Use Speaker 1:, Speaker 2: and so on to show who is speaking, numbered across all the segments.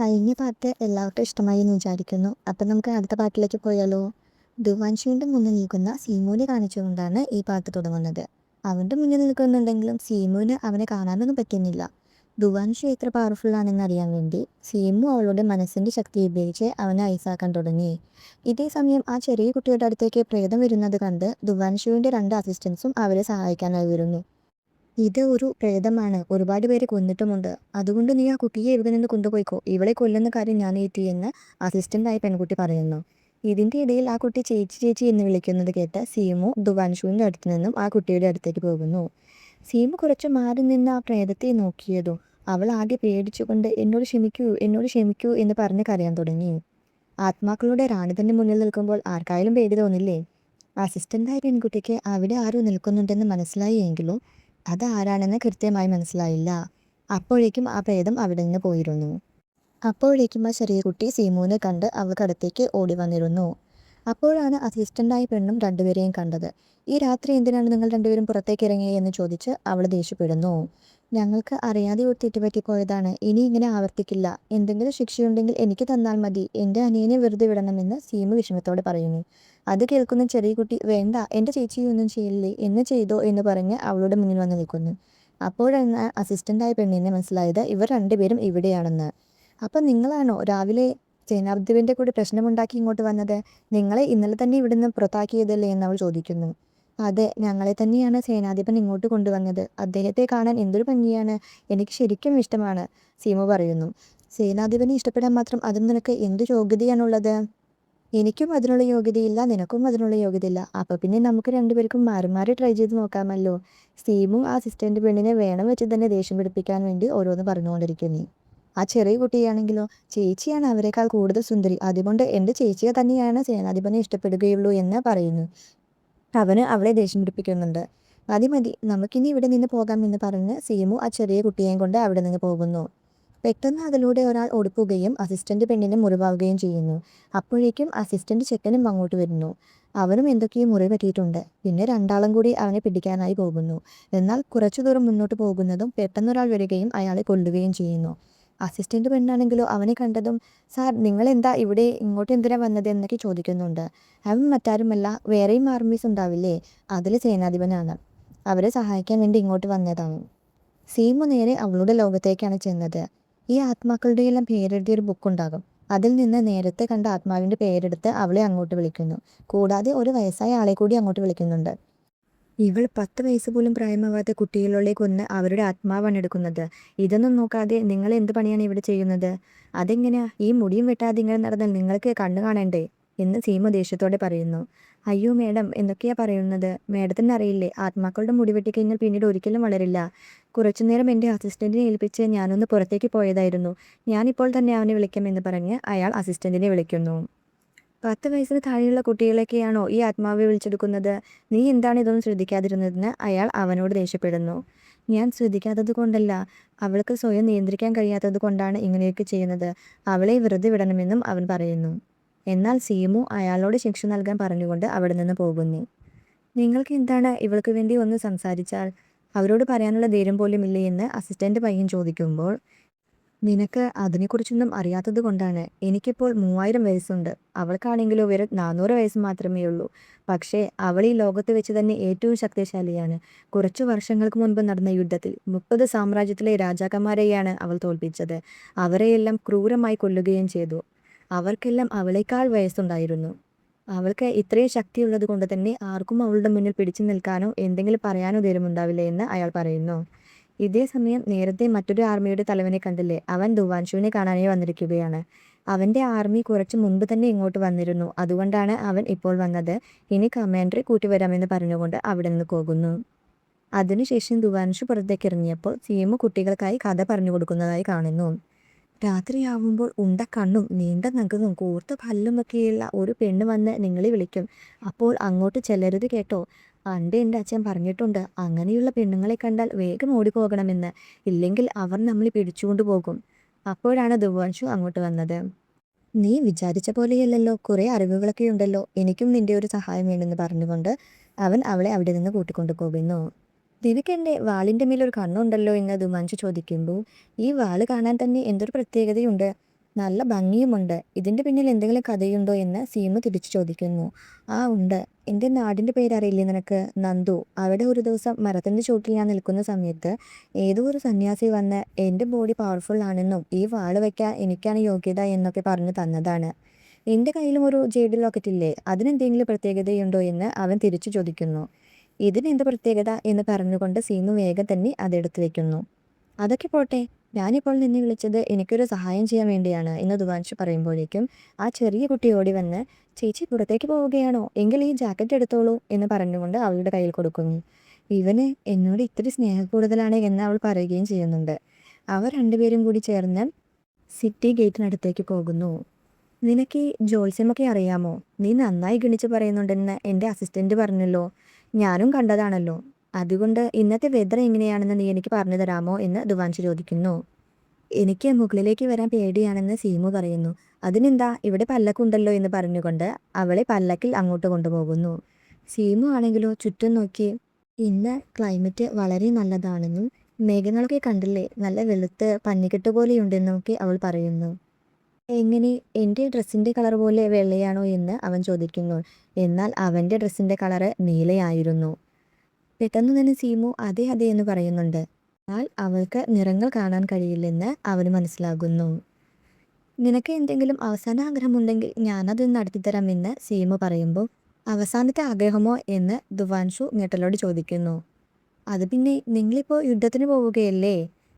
Speaker 1: കഴിഞ്ഞ പാട്ട് എല്ലാവർക്കും ഇഷ്ടമായി എന്ന് വിചാരിക്കുന്നു. അപ്പം നമുക്ക് അടുത്ത പാട്ടിലേക്ക് പോയാലോ? ധ്രുവാൻഷുവിൻ്റെ മുന്നിൽ നിൽക്കുന്ന സീമുവിനെ കാണിച്ചുകൊണ്ടാണ് ഈ പാട്ട് തുടങ്ങുന്നത്. അവൻ്റെ മുന്നിൽ നിൽക്കുന്നുണ്ടെങ്കിലും സീമുവിന് അവനെ കാണാനൊന്നും പറ്റുന്നില്ല. ധ്രുവാൻഷു എത്ര പവർഫുൾ ആണെന്ന് അറിയാൻ വേണ്ടി സീമു അവളുടെ മനസ്സിൻ്റെ ശക്തി ഉപയോഗിച്ച് അവനെ ഐസാക്കാൻ തുടങ്ങി. ഇതേ സമയം ആ ചെറിയ കുട്ടിയുടെ അടുത്തേക്ക് പ്രേതം വരുന്നത് കണ്ട് ധ്രുവാൻഷുവിൻ്റെ 2 അസിസ്റ്റൻസും അവരെ സഹായിക്കാനായി വരുന്നു. ഇത് ഒരു പ്രേതമാണ്. ഒരുപാട് പേരെ കൊന്നിട്ടുമുണ്ട്. അതുകൊണ്ട് നീ ആ കുട്ടിയെ ഇവിടെ നിന്ന് കൊണ്ടുപോയിക്കോ. ഇവളെ കൊല്ലുന്ന കാര്യം ഞാൻ ഏറ്റു എന്ന് അസിസ്റ്റന്റായ പെൺകുട്ടി പറയുന്നു. ഇതിന്റെ ഇടയിൽ ആ കുട്ടി ചേച്ചി ചേച്ചി എന്ന് വിളിക്കുന്നത് കേട്ട് സീമു ധ്രുവാൻഷുവിൻ്റെ അടുത്ത് നിന്നും ആ കുട്ടിയുടെ അടുത്തേക്ക് പോകുന്നു. സീമു കുറച്ച് മാറി നിന്ന് ആ പ്രേതത്തെ നോക്കിയതും അവൾ ആകെ പേടിച്ചുകൊണ്ട് എന്നോട് ക്ഷമിക്കൂ എന്നോട് ക്ഷമിക്കൂ എന്ന് പറഞ്ഞ് കരയാൻ തുടങ്ങി. ആത്മാക്കളുടെ റാണി തന്നെ മുന്നിൽ നിൽക്കുമ്പോൾ ആർക്കായാലും പേടി തോന്നില്ലേ? അസിസ്റ്റന്റായ പെൺകുട്ടിക്ക് അവിടെ ആരോ നിൽക്കുന്നുണ്ടെന്ന് മനസ്സിലായി എങ്കിലും അത് ആരാണെന്ന് കൃത്യമായി മനസ്സിലായില്ല. അപ്പോഴേക്കും ആ പ്രേതം അവിടെ നിന്ന് പോയിരുന്നു. അപ്പോഴേക്കും ആ ചെറിയ കുട്ടി സീമുവിനെ കണ്ട് അവൾക്കടുത്തേക്ക് ഓടി വന്നിരുന്നു. അപ്പോഴാണ് അസിസ്റ്റന്റായ പെണ്ണും രണ്ടുപേരെയും കണ്ടത്. ഈ രാത്രി എന്തിനാണ് നിങ്ങൾ രണ്ടുപേരും പുറത്തേക്ക് ഇറങ്ങിയത് എന്ന് ചോദിച്ച് അവൾ ദേഷ്യപ്പെടുന്നു. ഞങ്ങൾക്ക് അറിയാതെ ഒരു തെറ്റുപറ്റിപ്പോയതാണ്. ഇനി ഇങ്ങനെ ആവർത്തിക്കില്ല. എന്തെങ്കിലും ശിക്ഷയുണ്ടെങ്കിൽ എനിക്ക് തന്നാൽ മതി. എൻ്റെ അനിയനെ വെറുതെ വിടണമെന്ന് സീമു വിഷമത്തോടെ പറയുന്നു. അത് കേൾക്കുന്ന ചെറിയ കുട്ടി വേണ്ട എൻ്റെ ചേച്ചിയൊന്നും ചെയ്യില്ലേ എന്ന് ചെയ്തോ എന്ന് പറഞ്ഞ് അവളുടെ മുന്നിൽ വന്ന് നിൽക്കുന്നു. അപ്പോഴാണ് അസിസ്റ്റന്റായ പെണ്ണിനെ മനസ്സിലായത് ഇവർ രണ്ടുപേരും ഇവിടെയാണെന്ന്. അപ്പം നിങ്ങളാണോ രാവിലെ സേനാധിപന്റെ കൂടെ പ്രശ്നമുണ്ടാക്കി ഇങ്ങോട്ട് വന്നത്? നിങ്ങളെ ഇന്നലെ തന്നെ ഇവിടുന്ന് പുറത്താക്കിയതല്ലേ എന്ന് അവൾ ചോദിക്കുന്നു. അതെ, ഞങ്ങളെ തന്നെയാണ് സേനാധിപൻ ഇങ്ങോട്ട് കൊണ്ടുവന്നത്. അദ്ദേഹത്തെ കാണാൻ എന്തൊരു ഭംഗിയാണ്. എനിക്ക് ശരിക്കും ഇഷ്ടമാണ്, സീമു പറയുന്നു. സേനാധിപനെ ഇഷ്ടപ്പെടാൻ മാത്രം അതും നിനക്ക് എന്ത് യോഗ്യതയാണുള്ളത്? എനിക്കും അതിനുള്ള യോഗ്യതയില്ല, നിനക്കും അതിനുള്ള യോഗ്യതയില്ല. അപ്പോൾ പിന്നെ നമുക്ക് രണ്ടുപേർക്കും മാറി മാറി ട്രൈ ചെയ്ത് നോക്കാമല്ലോ. സീമു ആ അസിസ്റ്റന്റ് പെണ്ണിനെ വേണം വെച്ച് തന്നെ ദേഷ്യം പിടിപ്പിക്കാൻ വേണ്ടി ഓരോന്ന് പറഞ്ഞുകൊണ്ടിരിക്കുന്നു. ആ ചെറിയ കുട്ടിയാണെങ്കിലോ ചേച്ചിയാണ് അവരെക്കാൾ കൂടുതൽ സുന്ദരി, അതുകൊണ്ട് എൻ്റെ ചേച്ചിയെ തന്നെയാണ് സേനാധിപനെ ഇഷ്ടപ്പെടുകയുള്ളൂ എന്ന് പറയുന്നു. അവന് അവളെ ദേഷ്യം പിടിപ്പിക്കുന്നുണ്ട്. മതി മതി, നമുക്കിനി ഇവിടെ നിന്ന് പോകാം എന്ന് പറഞ്ഞ് സീമു ആ ചെറിയ കുട്ടിയെയും കൊണ്ട് അവിടെ നിന്ന് പോകുന്നു. പെട്ടെന്ന് അതിലൂടെ ഒരാൾ ഓടിപ്പോവുകയും അസിസ്റ്റന്റ് പെണ്ണിനെ മുറിവാവുകയും ചെയ്യുന്നു. അപ്പോഴേക്കും അസിസ്റ്റന്റ് ചെക്കനും അങ്ങോട്ട് വരുന്നു. അവനും എന്തൊക്കെയോ മുറിവ് പറ്റിയിട്ടുണ്ട്. പിന്നെ രണ്ടാളും കൂടി അവനെ പിടിക്കാനായി പോകുന്നു. എന്നാൽ കുറച്ചു ദൂരം മുന്നോട്ട് പോകുന്നതും പെട്ടെന്നൊരാൾ വരികയും അയാളെ കൊല്ലുകയും ചെയ്യുന്നു. അസിസ്റ്റന്റ് പെണ്ണാണെങ്കിലോ അവനെ കണ്ടതും സാർ നിങ്ങൾ എന്താ ഇവിടെ, ഇങ്ങോട്ട് എന്തിനാ വന്നത് എന്നൊക്കെ ചോദിക്കുന്നുണ്ട്. അവൻ മറ്റാരുമല്ല, വേറെയും ആർമീസ് ഉണ്ടാവില്ലേ, അതിൽ സേനാധിപനാണ്. അവരെ സഹായിക്കാൻ വേണ്ടി ഇങ്ങോട്ട് വന്നതാണ്. സീമു നേരെ അവളുടെ ലോകത്തേക്കാണ് ചെന്നത്. ഈ ആത്മാക്കളുടെ എല്ലാം പേരെഴുതിയൊരു ബുക്കുണ്ടാകും. അതിൽ നിന്ന് നേരത്തെ കണ്ട ആത്മാവിൻ്റെ പേരെടുത്ത് അവളെ അങ്ങോട്ട് വിളിക്കുന്നു. കൂടാതെ ഒരു വയസ്സായ ആളെ കൂടി അങ്ങോട്ട് വിളിക്കുന്നുണ്ട്. ഇവൾ 10 വയസ്സ് പോലും പ്രായമാവാത്ത കുട്ടികളെ കൊന്ന് അവരുടെ ആത്മാവാണ് എടുക്കുന്നത്. ഇതൊന്നും നോക്കാതെ നിങ്ങൾ എന്ത് പണിയാണ് ഇവിടെ ചെയ്യുന്നത്? അതെങ്ങനെയാ? ഈ മുടിയും വെട്ടാതെ ഇങ്ങനെ നടന്നാൽ നിങ്ങൾക്ക് കണ്ണു കാണണ്ടേ എന്ന് സീമ ദേഷ്യത്തോടെ പറയുന്നു. അയ്യോ മേഡം, എന്തൊക്കെയാ പറയുന്നത്? മേഡത്തിന് അറിയില്ലേ, ആത്മാക്കളുടെ മുടി വെട്ടിക്കഴിഞ്ഞാൽ പിന്നീട് ഒരിക്കലും വളരില്ല. കുറച്ചുനേരം എൻ്റെ അസിസ്റ്റന്റിനെ ഏൽപ്പിച്ച് ഞാനൊന്ന് പുറത്തേക്ക് പോയതായിരുന്നു. ഞാനിപ്പോൾ തന്നെ അവനെ വിളിക്കാമെന്ന് പറഞ്ഞ് അയാൾ അസിസ്റ്റന്റിനെ വിളിക്കുന്നു. 10 വയസ്സിന് താഴെയുള്ള കുട്ടികളെയൊക്കെയാണോ ഈ ആത്മാവ് വിളിച്ചെടുക്കുന്നത്? നീ എന്താണ് ഇതൊന്നും ശ്രദ്ധിക്കാതിരുന്നതെന്ന് അയാൾ അവനോട് ദേഷ്യപ്പെടുന്നു. ഞാൻ ശ്രദ്ധിക്കാത്തത് കൊണ്ടല്ല, അവൾക്ക് സ്വയം നിയന്ത്രിക്കാൻ കഴിയാത്തത് കൊണ്ടാണ് ഇങ്ങനെയൊക്കെ ചെയ്യുന്നത്. അവളെ വെറുതെ വിടണമെന്നും അവൻ പറയുന്നു. എന്നാൽ സീമു അയാളോട് ശിക്ഷ നൽകാൻ പറഞ്ഞുകൊണ്ട് അവിടെ നിന്ന് പോകുന്നു. നിങ്ങൾക്ക് എന്താണ് ഇവൾക്ക് വേണ്ടി ഒന്ന് സംസാരിച്ചാൽ? അവരോട് പറയാനുള്ള ധൈര്യം പോലും ഇല്ലേ എന്ന് അസിസ്റ്റന്റ് പയ്യൻ ചോദിക്കുമ്പോൾ, നിനക്ക് അതിനെക്കുറിച്ചൊന്നും അറിയാത്തത് കൊണ്ടാണ്. എനിക്കിപ്പോൾ 3000 വയസ്സുണ്ട്. അവൾക്കാണെങ്കിലോ വെറും 400 വയസ്സ് മാത്രമേ ഉള്ളൂ. പക്ഷേ അവൾ ഈ ലോകത്ത് വെച്ച് തന്നെ ഏറ്റവും ശക്തിശാലിയാണ്. കുറച്ചു വർഷങ്ങൾക്ക് മുൻപ് നടന്ന യുദ്ധത്തിൽ 30 സാമ്രാജ്യത്തിലെ രാജാക്കന്മാരെയാണ് അവൾ തോൽപ്പിച്ചത്. അവരെയെല്ലാം ക്രൂരമായി കൊല്ലുകയും ചെയ്തു. അവർക്കെല്ലാം അവളേക്കാൾ വയസ്സുണ്ടായിരുന്നു. അവൾക്ക് ഇത്രയും ശക്തിയുള്ളത് കൊണ്ട് തന്നെ ആർക്കും അവളുടെ മുന്നിൽ പിടിച്ചു നിൽക്കാനോ എന്തെങ്കിലും പറയാനോ ധൈര്യമുണ്ടാവില്ല എന്ന് അയാൾ പറയുന്നു. ഇതേ സമയം നേരത്തെ മറ്റൊരു ആർമിയുടെ തലവനെ കണ്ടില്ലേ, അവൻ ധ്രുവാൻഷുവിനെ കാണാനായി വന്നിരിക്കുകയാണ്. അവൻ്റെ ആർമി കുറച്ച് മുൻപ് തന്നെ ഇങ്ങോട്ട് വന്നിരുന്നു. അതുകൊണ്ടാണ് അവൻ ഇപ്പോൾ വന്നത്. ഇനി കമാൻഡറെ കൂട്ടിവരാമെന്ന് പറഞ്ഞുകൊണ്ട് അവിടെ നിന്ന് പോകുന്നു. അതിനുശേഷം ധ്രുവാൻഷു പുറത്തേക്ക് ഇറങ്ങിയപ്പോൾ സീമു കുട്ടികൾക്കായി കഥ പറഞ്ഞു കൊടുക്കുന്നതായി കാണുന്നു. രാത്രിയാവുമ്പോൾ ഉണ്ട കണ്ണും നീണ്ട നഖവും കൂർത്ത പല്ലുമൊക്കെയുള്ള ഒരു പെണ്ണ് വന്ന് നിങ്ങളെ വിളിക്കും. അപ്പോൾ അങ്ങോട്ട് ചെല്ലരുത് കേട്ടോ. പണ്ട് എൻ്റെ അച്ഛൻ പറഞ്ഞിട്ടുണ്ട്, അങ്ങനെയുള്ള പെണ്ണുങ്ങളെ കണ്ടാൽ വേഗം ഓടിപ്പോകണമെന്ന്, ഇല്ലെങ്കിൽ അവർ നമ്മളെ പിടിച്ചുകൊണ്ടു പോകും. അപ്പോഴാണ് ധ്രുവാൻഷു അങ്ങോട്ട് വന്നത്. നീ വിചാരിച്ച പോലെയല്ലല്ലോ, കുറേ അറിവുകളൊക്കെ ഉണ്ടല്ലോ, എനിക്കും നിന്റെ ഒരു സഹായം വേണമെന്ന് പറഞ്ഞുകൊണ്ട് അവൻ അവളെ അവിടെ നിന്ന് കൂട്ടിക്കൊണ്ടു പോകുന്നു. നിനക്കെൻ്റെ വാളിൻ്റെ മേലൊരു കണ്ണുണ്ടല്ലോ എന്ന് ധ്രുവാൻഷു ചോദിക്കുമ്പോൾ, ഈ വാള് കാണാൻ തന്നെ എന്തൊരു പ്രത്യേകതയുണ്ട്. നല്ല ഭംഗിയുമുണ്ട്. ഇതിന്റെ പിന്നിൽ എന്തെങ്കിലും കഥയുണ്ടോ എന്ന് സീമു തിരിച്ചു ചോദിക്കുന്നു. ആ ഉണ്ട്. എൻ്റെ നാടിന്റെ പേരറിയില്ലേ നിനക്ക്? നന്ദു. അവിടെ ഒരു ദിവസം മരത്തിന്റെ ചോട്ടിൽ ഞാൻ നിൽക്കുന്ന സമയത്ത് ഏതോ ഒരു സന്യാസി വന്ന് എൻ്റെ ബോഡി പവർഫുൾ ആണെന്നും ഈ വാള് വെക്കാൻ എനിക്കാണ് യോഗ്യത എന്നൊക്കെ പറഞ്ഞു തന്നതാണ്. എൻ്റെ കയ്യിലും ഒരു ജേഡ് ലോക്കറ്റ് ഇല്ലേ? അതിനെന്തെങ്കിലും പ്രത്യേകതയുണ്ടോ എന്ന് അവൻ തിരിച്ചു ചോദിക്കുന്നു. ഇതിനെന്ത് പ്രത്യേകത എന്ന് പറഞ്ഞുകൊണ്ട് സീമു വേഗം തന്നെ അതെടുത്ത് വെക്കുന്നു. അതൊക്കെ പോട്ടെ. ഞാനിപ്പോൾ നിന്നെ വിളിച്ചത് എനിക്കൊരു സഹായം ചെയ്യാൻ വേണ്ടിയാണ് എന്ന് ധുവാൻഷു പറയുമ്പോഴേക്കും ആ ചെറിയ കുട്ടി ഓടി വന്ന് ചേച്ചി പുറത്തേക്ക് പോവുകയാണോ? എങ്കിൽ ഈ ജാക്കറ്റ് എടുത്തോളൂ എന്ന് പറഞ്ഞുകൊണ്ട് അവളുടെ കയ്യിൽ കൊടുക്കുന്നു. ഇവന് എന്നോട് ഇത്തിരി സ്നേഹക്കൂടുതലാണ് എന്ന് അവൾ പറയുകയും ചെയ്യുന്നുണ്ട്. അവർ രണ്ടുപേരും കൂടി ചേർന്ന് സിറ്റി ഗേറ്റിനടുത്തേക്ക് പോകുന്നു. നിനക്ക് ഈ ജ്യോത്സ്യമൊക്കെ അറിയാമോ? നീ നന്നായി ഗണിച്ച് പറയുന്നുണ്ടെന്ന് എൻ്റെ അസിസ്റ്റന്റ് പറഞ്ഞല്ലോ. ഞാനും കണ്ടതാണല്ലോ. അതുകൊണ്ട് ഇന്നത്തെ വെതർ എങ്ങനെയാണെന്ന് നീ എനിക്ക് പറഞ്ഞു തരാമോ എന്ന് ധുവാൻഷു ചോദിക്കുന്നു. എനിക്ക് മുകളിലേക്ക് വരാൻ പേടിയാണെന്ന് സീമു പറയുന്നു. അതിനെന്താ, ഇവിടെ പല്ലക്കുണ്ടല്ലോ എന്ന് പറഞ്ഞുകൊണ്ട് അവളെ പല്ലക്കിൽ അങ്ങോട്ട് കൊണ്ടുപോകുന്നു. സീമു ആണെങ്കിലോ ചുറ്റും നോക്കി ഇന്ന് ക്ലൈമറ്റ് വളരെ നല്ലതാണെന്നും മേഘങ്ങളൊക്കെ കണ്ടില്ലേ, നല്ല വെളുത്ത് പന്നിക്കെട്ട് പോലെയുണ്ടെന്നൊക്കെ അവൾ പറയുന്നു. എങ്ങനെ, എൻ്റെ ഡ്രസ്സിൻ്റെ കളർ പോലെ വെള്ളയാണോ എന്ന് അവൻ ചോദിക്കുന്നു. എന്നാൽ അവൻ്റെ ഡ്രസ്സിൻ്റെ കളറ് നീലയായിരുന്നു. പെട്ടെന്ന് തന്നെ സീമു അതെ അതെ എന്ന് പറയുന്നുണ്ട്. എന്നാൽ അവൾക്ക് നിറങ്ങൾ കാണാൻ കഴിയില്ലെന്ന് അവന് മനസ്സിലാകുന്നു. നിനക്ക് എന്തെങ്കിലും അവസാന ആഗ്രഹമുണ്ടെങ്കിൽ ഞാനത് നടത്തിത്തരാമെന്ന് സീമു പറയുമ്പോൾ അവസാനത്തെ ആഗ്രഹമോ എന്ന് ധുവാൻഷു ഞെട്ടലോട് ചോദിക്കുന്നു. അത് പിന്നെ നിങ്ങളിപ്പോൾ യുദ്ധത്തിന് പോവുകയല്ലേ?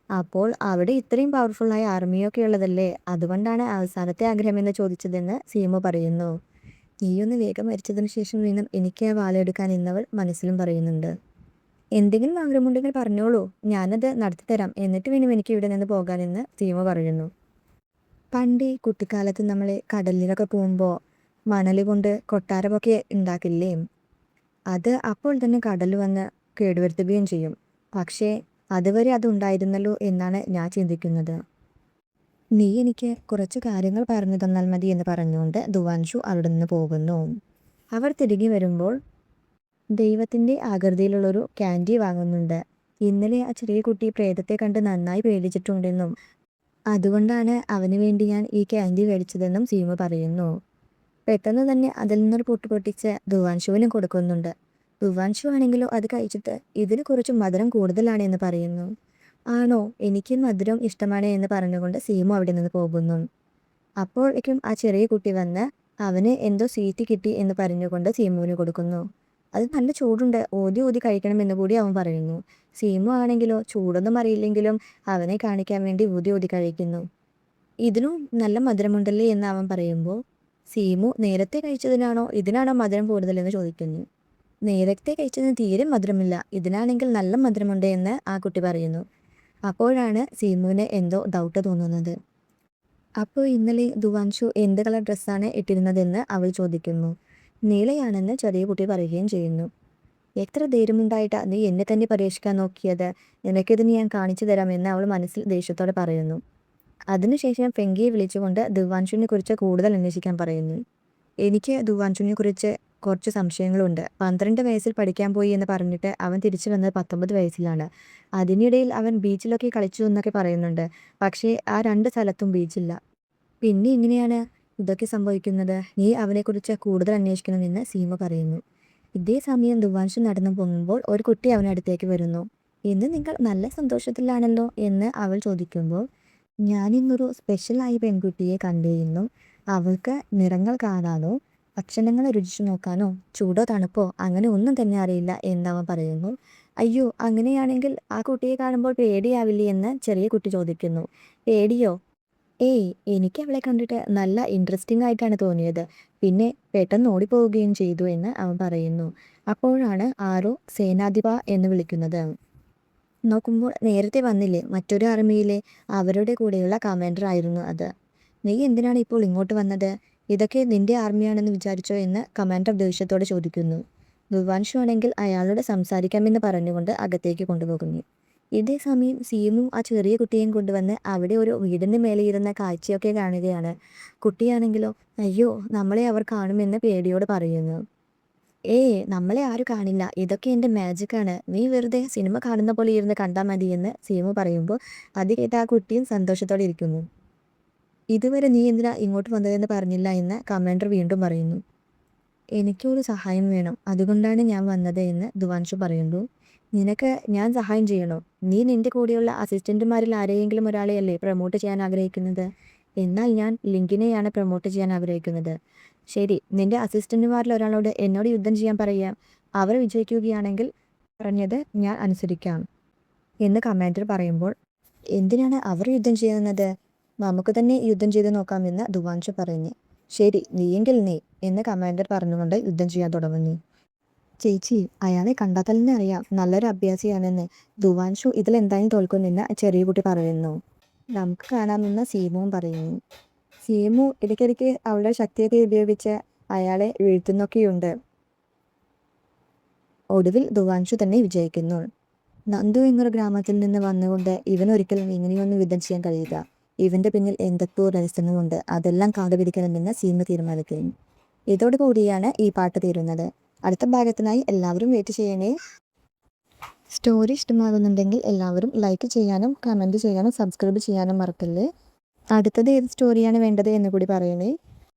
Speaker 1: അപ്പോൾ അവിടെ ഇത്രയും പവർഫുള്ളായ ആർമിയൊക്കെ ഉള്ളതല്ലേ? അതുകൊണ്ടാണ് അവസാനത്തെ ആഗ്രഹമെന്ന് ചോദിച്ചതെന്ന് സീമു പറയുന്നു. നീയൊന്ന് വേഗം മരിച്ചതിന് ശേഷം വീണ്ടും എനിക്ക് ആ വാളെടുക്കാൻ എന്നവൾ മനസ്സിലും പറയുന്നുണ്ട്. എന്തെങ്കിലും ആഗ്രഹമുണ്ടെങ്കിൽ പറഞ്ഞോളൂ, ഞാനത് നടത്തിത്തരാം. എന്നിട്ട് വേണം എനിക്ക് ഇവിടെ നിന്ന് പോകാനെന്ന് സീമു പറയുന്നു. പണ്ട് കുട്ടിക്കാലത്ത് നമ്മൾ കടലിലൊക്കെ പോകുമ്പോൾ മണൽ കൊണ്ട് കൊട്ടാരമൊക്കെ ഉണ്ടാക്കില്ലേ? അത് അപ്പോൾ തന്നെ കടൽ വന്ന് കേടുവരുത്തുകയും ചെയ്യും. പക്ഷേ അതുവരെ അതുണ്ടായിരുന്നല്ലോ എന്നാണ് ഞാൻ ചിന്തിക്കുന്നത്. നീ എനിക്ക് കുറച്ച് കാര്യങ്ങൾ പറഞ്ഞു തന്നാൽ മതി എന്ന് പറഞ്ഞുകൊണ്ട് ധുവാൻഷു അവിടെ നിന്ന് പോകുന്നു. അവർ തിരികെ വരുമ്പോൾ ദൈവത്തിൻ്റെ ആകൃതിയിലുള്ളൊരു ക്യാൻഡി വാങ്ങുന്നുണ്ട്. ഇന്നലെ ആ ചെറിയ കുട്ടി പ്രേതത്തെ കണ്ട് നന്നായി പേടിച്ചിട്ടുണ്ടെന്നും അതുകൊണ്ടാണ് അവന് വേണ്ടി ഞാൻ ഈ ക്യാൻഡി മേടിച്ചതെന്നും സീമു പറയുന്നു. പെട്ടെന്ന് തന്നെ അതിൽ നിന്നൊരു പൊട്ട് പൊട്ടിച്ച് ധുവാൻഷുവിനും കൊടുക്കുന്നുണ്ട്. ധുവാൻഷു ആണെങ്കിലോ അത് കഴിച്ചിട്ട് ഇതിന് കുറച്ച് മധുരം കൂടുതലാണ് എന്ന് പറയുന്നു. ആണോ, എനിക്ക് മധുരം ഇഷ്ടമാണ് എന്ന് പറഞ്ഞുകൊണ്ട് സീമു അവിടെ നിന്ന് പോകുന്നു. അപ്പോഴേക്കും ആ ചെറിയ കുട്ടി വന്ന് അവന് എന്തോ സ്വീറ്റ് കിട്ടി എന്ന് പറഞ്ഞുകൊണ്ട് സീമുവിന് കൊടുക്കുന്നു. അത് നല്ല ചൂടുണ്ട്, ഊതി ഊതി കഴിക്കണമെന്ന് കൂടി അവൻ പറയുന്നു. സീമു ആണെങ്കിലോ ചൂടൊന്നും അറിയില്ലെങ്കിലും അവനെ കാണിക്കാൻ വേണ്ടി ഊതി ഊതി കഴിക്കുന്നു. ഇതിനും നല്ല മധുരമുണ്ടല്ലേ എന്ന് അവൻ പറയുമ്പോൾ സീമു നേരത്തെ കഴിച്ചതിനാണോ ഇതിനാണോ മധുരം കൂടുതലെന്ന് ചോദിക്കുന്നു. നേരത്തെ കഴിച്ചതിന് തീരെ മധുരമില്ല, ഇതിനാണെങ്കിൽ നല്ല മധുരമുണ്ട് എന്ന് ആ കുട്ടി പറയുന്നു. അപ്പോഴാണ് സീമുവിന് എന്തോ ഡൗട്ട് തോന്നുന്നത്. അപ്പോൾ ഇന്നലെ ധുവാൻഷു എന്ത് കളർ ഡ്രസ്സാണ് ഇട്ടിരുന്നതെന്ന് അവൾ ചോദിക്കുന്നു. നീലയാണെന്ന് ചെറിയ കുട്ടി പറയുകയും ചെയ്യുന്നു. എത്ര ധൈര്യമുണ്ടായിട്ടാ നീ എന്നെ തന്നെ പരീക്ഷിക്കാൻ നോക്കിയത്? നിനക്കിത് ഞാൻ കാണിച്ചു തരാമെന്ന് അവൾ മനസ്സിൽ ദേഷ്യത്തോടെ പറയുന്നു. അതിനുശേഷം ഫെങ്കിയെ വിളിച്ചുകൊണ്ട് ധുവാൻഷുവിനെ കുറിച്ച് കൂടുതൽ അന്വേഷിക്കാൻ പറയുന്നു. എനിക്ക് ധുവാൻഷുവിനെ കുറിച്ച് കുറച്ച് സംശയങ്ങളുണ്ട്. 12 വയസ്സിൽ പഠിക്കാൻ പോയി എന്ന് പറഞ്ഞിട്ട് അവൻ തിരിച്ചു വന്നത് 19 വയസ്സിലാണ്. അതിനിടയിൽ അവൻ ബീച്ചിലൊക്കെ കളിച്ചു എന്നൊക്കെ പറയുന്നുണ്ട്. പക്ഷേ ആ 2 സ്ഥലത്തും ബീച്ചില്ല. പിന്നെ എങ്ങനെയാണ് ഇതൊക്കെ സംഭവിക്കുന്നത്? നീ അവനെക്കുറിച്ച് കൂടുതൽ അന്വേഷിക്കണമെന്ന് സീമ പറയുന്നു. ഇതേ സമയം ധുവാൻഷു നടന്നു പോകുമ്പോൾ ഒരു കുട്ടി അവനടുത്തേക്ക് വരുന്നു. ഇന്ന് നിങ്ങൾ നല്ല സന്തോഷത്തിലാണല്ലോ എന്ന് അവൾ ചോദിക്കുമ്പോൾ ഞാനിന്നൊരു സ്പെഷ്യലായി പെൺകുട്ടിയെ കണ്ടിരുന്നു. അവൾക്ക് നിറങ്ങൾ കാണാനോ ഭക്ഷണങ്ങൾ രുചിച്ചു നോക്കാനോ ചൂടോ തണുപ്പോ അങ്ങനെ ഒന്നും തന്നെ അറിയില്ല എന്നവൻ പറയുന്നു. അയ്യോ, അങ്ങനെയാണെങ്കിൽ ആ കുട്ടിയെ കാണുമ്പോൾ പേടിയാവില്ലേ എന്ന് ചെറിയ കുട്ടി ചോദിക്കുന്നു. പേടിയോ? ഏയ്, എനിക്ക് അവളെ കണ്ടിട്ട് നല്ല ഇൻട്രസ്റ്റിംഗ് ആയിട്ടാണ് തോന്നിയത്. പിന്നെ പെട്ടെന്ന് ഓടിപ്പോവുകയും ചെയ്തു എന്ന് അവൻ പറയുന്നു. അപ്പോഴാണ് ആരോ സേനാധിപ എന്ന് വിളിക്കുന്നത്. നോക്കുമ്പോൾ നേരത്തെ വന്നില്ലേ മറ്റൊരു ആർമിയിലെ അവരുടെ കൂടെയുള്ള കമാൻഡർ ആയിരുന്നു അത്. നീ എന്തിനാണ് ഇപ്പോൾ ഇങ്ങോട്ട് വന്നത്? ഇതൊക്കെ നിന്റെ ആർമിയാണെന്ന് വിചാരിച്ചോ എന്ന് കമാൻഡർ ദേഷ്യത്തോടെ ചോദിക്കുന്നു. ധുവാൻഷു ആണെങ്കിൽ അയാളോട് സംസാരിക്കാമെന്ന് പറഞ്ഞുകൊണ്ട് അകത്തേക്ക് കൊണ്ടുപോകുന്നു. ഇതേ സമയം സീമു ആ ചെറിയ കുട്ടിയെയും കൊണ്ടുവന്ന് അവിടെ ഒരു വീടിൻ്റെ മേലെ ഇരുന്ന കാഴ്ചയൊക്കെ കാണുകയാണ്. കുട്ടിയാണെങ്കിലോ അയ്യോ, നമ്മളെ അവർ കാണുമെന്ന് പേടിയോട് പറയുന്നു. നമ്മളെ ആരും കാണില്ല, ഇതൊക്കെ എൻ്റെ മാജിക്കാണ്, നീ വെറുതെ സിനിമ കാണുന്ന പോലെ ഇരുന്ന് കണ്ടാൽ മതി എന്ന് സീമു പറയുമ്പോൾ അത് കേട്ട് ആ കുട്ടിയും സന്തോഷത്തോടെ ഇരിക്കുന്നു. ഇതുവരെ നീ എന്തിനാ ഇങ്ങോട്ട് വന്നതെന്ന് പറഞ്ഞില്ല എന്ന് കമാൻഡർ വീണ്ടും പറയുന്നു. എനിക്കൊരു സഹായം വേണം, അതുകൊണ്ടാണ് ഞാൻ വന്നത് എന്ന് ധ്രുവാൻഷു പറയുന്നു. നിനക്ക് ഞാൻ സഹായം ചെയ്യണോ? നീ നിന്റെ കൂടെയുള്ള അസിസ്റ്റന്റുമാരിൽ ആരെയെങ്കിലും ഒരാളെയല്ലേ പ്രൊമോട്ട് ചെയ്യാൻ ആഗ്രഹിക്കുന്നത്? എന്നാൽ ഞാൻ ലിങ്കിനെയാണ് പ്രൊമോട്ട് ചെയ്യാൻ ആഗ്രഹിക്കുന്നത്. ശരി, നിന്റെ അസിസ്റ്റന്റുമാരിൽ ഒരാളോട് എന്നോട് യുദ്ധം ചെയ്യാൻ പറയുക. അവർ വിജയിക്കുകയാണെങ്കിൽ പറഞ്ഞത് ഞാൻ അനുസരിക്കാം എന്ന് കമാൻഡർ പറയുമ്പോൾ, എന്തിനാണ് അവർ യുദ്ധം ചെയ്യുന്നത്? നമുക്ക് തന്നെ യുദ്ധം ചെയ്ത് നോക്കാമെന്ന് ധ്രുവാൻഷു പറയുന്നു. ശരി, നീയെങ്കിൽ നീ എന്ന് കമാൻഡർ പറഞ്ഞുകൊണ്ട് യുദ്ധം ചെയ്യാൻ തുടങ്ങുന്നു. ചേച്ചി, അയാളെ കണ്ടാൽ തന്നെ അറിയാം നല്ലൊരു അഭ്യാസിയാണെന്ന്. ധ്രുവാൻഷു ഇതിലെന്തായാലും തോൽക്കുമെന്ന് ചെറിയ കുട്ടി പറയുന്നു. നമുക്ക് കാണാമെന്ന് സീമുവും പറയുന്നു. സീമു ഇടയ്ക്കിടയ്ക്ക് അവളുടെ ശക്തിയൊക്കെ ഉപയോഗിച്ച് അയാളെ വീഴ്ത്തുന്നൊക്കെയുണ്ട്. ഒടുവിൽ ധ്രുവാൻഷു തന്നെ വിജയിക്കുന്നു. നന്ദു എന്നൊരു ഗ്രാമത്തിൽ നിന്ന് വന്നുകൊണ്ട് ഇവനൊരിക്കലും ഇങ്ങനെയൊന്നും യുദ്ധം ചെയ്യാൻ കഴിയില്ല. ഇവന്റെ പിന്നിൽ എന്തൊക്കെയോ രഹസ്യങ്ങളുണ്ട്, അതെല്ലാം കണ്ടുപിടിക്കണമെന്ന് സീമു തീരുമാനിക്കുന്നു. ഇതോടുകൂടിയാണ് ഈ പാട്ട് തീരുന്നത്. അടുത്ത ഭാഗത്തിനായി എല്ലാവരും വെയിറ്റ് ചെയ്യണേ. സ്റ്റോറി ഇഷ്ടമാകുന്നുണ്ടെങ്കിൽ എല്ലാവരും ലൈക്ക് ചെയ്യാനും കമൻറ്റ് ചെയ്യാനും സബ്സ്ക്രൈബ് ചെയ്യാനും മറക്കല്ലേ. അടുത്തത് ഏത് സ്റ്റോറിയാണ് വേണ്ടത് എന്ന് കൂടി പറയണേ.